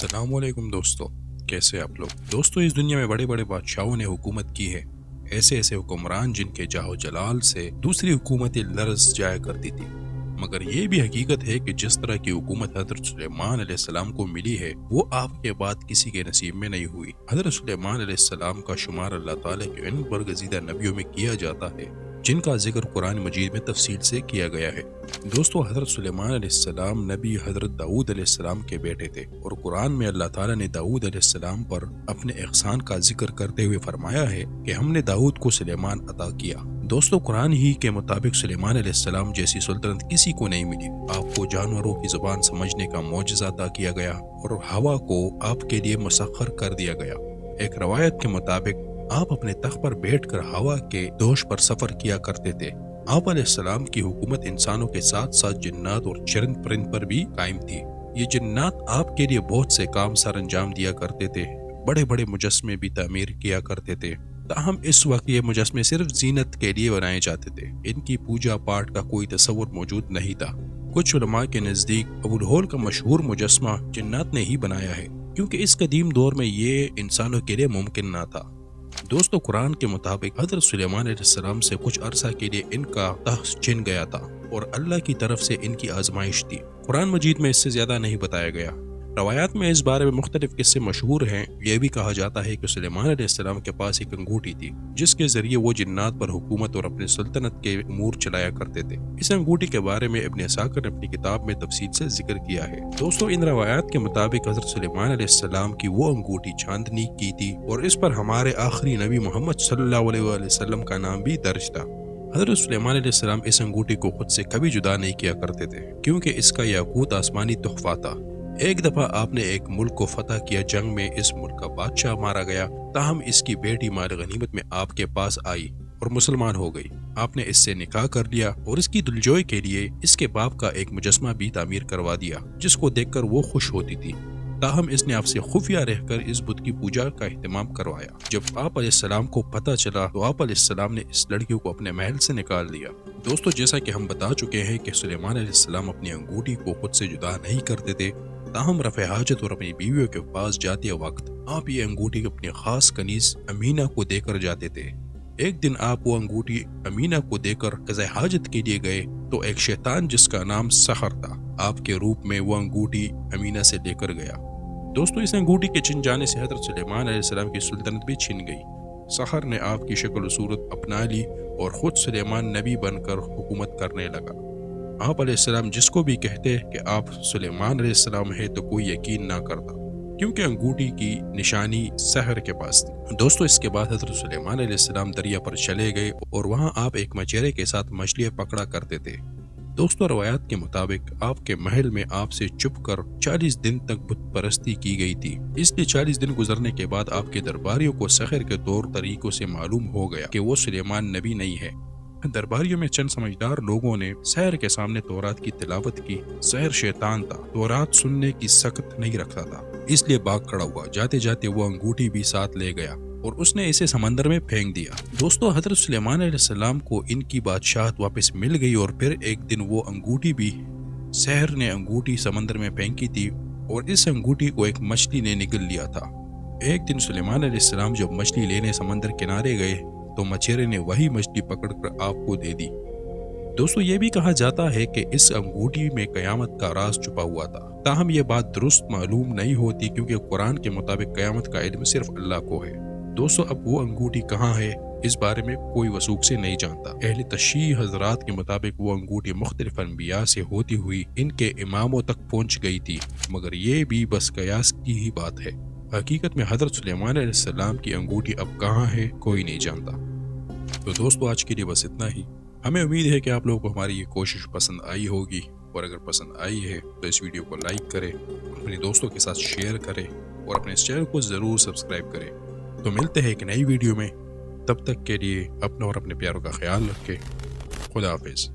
السلام علیکم دوستو، کیسے آپ لوگ؟ دوستو، اس دنیا میں بڑے بڑے بادشاہوں نے حکومت کی ہے، ایسے ایسے حکمران جن کے جاہ و جلال سے دوسری حکومتیں لرز جایا کرتی تھی۔ مگر یہ بھی حقیقت ہے کہ جس طرح کی حکومت حضرت سلیمان علیہ السلام کو ملی ہے وہ آپ کے بعد کسی کے نصیب میں نہیں ہوئی۔ حضرت سلیمان علیہ السلام کا شمار اللہ تعالیٰ کے ان برگزیدہ نبیوں میں کیا جاتا ہے جن کا ذکر قرآن مجید میں تفصیل سے کیا گیا ہے۔ دوستو، حضرت سلیمان علیہ السلام نبی حضرت داؤد علیہ السلام کے بیٹے تھے، اور قرآن میں اللہ تعالیٰ نے داؤد علیہ السلام پر اپنے احسان کا ذکر کرتے ہوئے فرمایا ہے کہ ہم نے داؤد کو سلیمان عطا کیا۔ دوستو، قرآن ہی کے مطابق سلیمان علیہ السلام جیسی سلطنت کسی کو نہیں ملی۔ آپ کو جانوروں کی زبان سمجھنے کا معجزہ عطا کیا گیا اور ہوا کو آپ کے لیے مسخر کر دیا گیا۔ ایک روایت کے مطابق آپ اپنے تخت پر بیٹھ کر ہوا کے دوش پر سفر کیا کرتے تھے۔ آپ علیہ السلام کی حکومت انسانوں کے ساتھ ساتھ جنات اور چرند پرند پر بھی قائم تھی۔ یہ جنات آپ کے لیے بہت سے کام سر انجام دیا کرتے تھے، بڑے بڑے مجسمے بھی تعمیر کیا کرتے تھے، تاہم اس وقت یہ مجسمے صرف زینت کے لیے بنائے جاتے تھے، ان کی پوجا پاٹ کا کوئی تصور موجود نہیں تھا۔ کچھ علماء کے نزدیک ابوالہول کا مشہور مجسمہ جنات نے ہی بنایا ہے، کیونکہ اس قدیم دور میں یہ انسانوں کے لیے ممکن نہ تھا۔ دوستو، قرآن کے مطابق حضرت سلیمان علیہ السلام سے کچھ عرصہ کے لیے ان کا تخت چھن گیا تھا اور اللہ کی طرف سے ان کی آزمائش تھی۔ قرآن مجید میں اس سے زیادہ نہیں بتایا گیا۔ روایات میں اس بارے میں مختلف قصے مشہور ہیں۔ یہ بھی کہا جاتا ہے کہ سلیمان علیہ السلام کے پاس ایک انگوٹھی تھی جس کے ذریعے وہ جنات پر حکومت اور اپنی سلطنت کے امور چلایا کرتے تھے۔ اس انگوٹھی کے بارے میں ابن اسحاق نے اپنی کتاب میں تفصیل سے ذکر کیا ہے۔ دوستو، ان روایات کے مطابق حضرت سلیمان علیہ السلام کی وہ انگوٹھی چاندنی کی تھی اور اس پر ہمارے آخری نبی محمد صلی اللہ علیہ وآلہ وسلم کا نام بھی درج تھا۔ حضرت سلیمان علیہ السلام اس انگوٹھی کو خود سے کبھی جدا نہیں کیا کرتے تھے، کیونکہ اس کا یاقوت آسمانی تحفہ تھا۔ ایک دفعہ آپ نے ایک ملک کو فتح کیا، جنگ میں اس ملک کا بادشاہ مارا گیا، تاہم اس کی بیٹی مال غنیمت میں آپ کے پاس آئی اور مسلمان ہو گئی۔ آپ نے اس سے نکاح کر لیا اور اس کی دلجوئی کے لیے اس کے باپ کا ایک مجسمہ بھی تعمیر کروا دیا، جس کو دیکھ کر وہ خوش ہوتی تھی، تاہم اس نے آپ سے خفیہ رہ کر اس بت کی پوجا کا اہتمام کروایا۔ جب آپ علیہ السلام کو پتہ چلا تو آپ علیہ السلام نے اس لڑکی کو اپنے محل سے نکال دیا۔ دوستو، جیسا کہ ہم بتا چکے ہیں کہ سلیمان علیہ السلام اپنی انگوٹھی کو خود سے جدا نہیں کرتے تھے، تاہم رفع حاجت اور اپنی بیویوں کے پاس جاتے وقت آپ یہ انگوٹھی اپنی خاص کنیز امینہ کو دے کر جاتے تھے۔ ایک دن آپ وہ انگوٹھی امینہ کو دے کر قضاء حاجت کے لیے گئے تو ایک شیطان جس کا نام سحر تھا آپ کے روپ میں وہ انگوٹھی امینہ سے لے کر گیا۔ دوستو، اس انگوٹھی کے چھن جانے سے حضرت سلیمان علیہ السلام کی سلطنت بھی چھن گئی۔ سحر نے آپ کی شکل و صورت اپنا لی اور خود سلیمان نبی بن کر حکومت کرنے لگا۔ آپ علیہ السلام جس کو بھی کہتے کہ آپ سلیمان علیہ السلام ہے تو کوئی یقین نہ کرتا، کیونکہ انگوٹھی کی نشانی سحر کے پاس تھی۔ دوستو، اس کے بعد حضرت سلیمان علیہ السلام دریا پر چلے گئے اور وہاں آپ ایک مچھیرے کے ساتھ مچھلیاں پکڑا کرتے تھے۔ دوستو، روایات کے مطابق آپ کے محل میں آپ سے چھپ کر 40 دن تک بت پرستی کی گئی تھی۔ اس لیے 40 دن گزرنے کے بعد آپ کے درباریوں کو سحر کے طور طریقوں سے معلوم ہو گیا کہ وہ سلیمان نبی نہیں ہے۔ درباریوں میں چند سمجھدار لوگوں نے سحر کے سامنے تورات کی تلاوت کی۔ سحر شیطان تھا، تورات سننے کی سخت نہیں رکھتا تھا، اس لیے بھاگ کھڑا ہوا۔ جاتے جاتے وہ انگوٹھی بھی ساتھ لے گیا اور اس نے اسے سمندر میں پھینک دیا۔ دوستو، حضرت سلیمان علیہ السلام کو ان کی بادشاہت واپس مل گئی اور پھر ایک دن وہ انگوٹھی بھی سحر نے انگوٹھی سمندر میں پھینکی تھی اور اس انگوٹھی کو ایک مچھلی نے نگل لیا تھا۔ ایک دن سلیمان علیہ السلام جب مچھلی لینے سمندر کنارے گئے تو مچھیرے نے وہی مچھلی پکڑ کر آپ کو دے دی۔ دوستو، یہ بھی کہا جاتا ہے کہ اس انگوٹھی میں قیامت کا راز چھپا ہوا تھا، تاہم یہ بات درست معلوم نہیں ہوتی، کیونکہ قرآن کے مطابق قیامت کا علم صرف اللہ کو ہے۔ دوستو، اب وہ انگوٹھی کہاں ہے اس بارے میں کوئی وثوق سے نہیں جانتا۔ اہل تشیع حضرات کے مطابق وہ انگوٹھی مختلف انبیاء سے ہوتی ہوئی ان کے اماموں تک پہنچ گئی تھی، مگر یہ بھی بس قیاس کی ہی بات ہے۔ حقیقت میں حضرت سلیمان علیہ السلام کی انگوٹھی اب کہاں ہے کوئی نہیں جانتا۔ تو دوستو، آج کے لیے بس اتنا ہی۔ ہمیں امید ہے کہ آپ لوگوں کو ہماری یہ کوشش پسند آئی ہوگی، اور اگر پسند آئی ہے تو اس ویڈیو کو لائک کریں، اپنے دوستوں کے ساتھ شیئر کریں اور اپنے اس چینل کو ضرور سبسکرائب کریں۔ تو ملتے ہیں ایک نئی ویڈیو میں، تب تک کے لیے اپنا اور اپنے پیاروں کا خیال رکھیں۔ خدا حافظ۔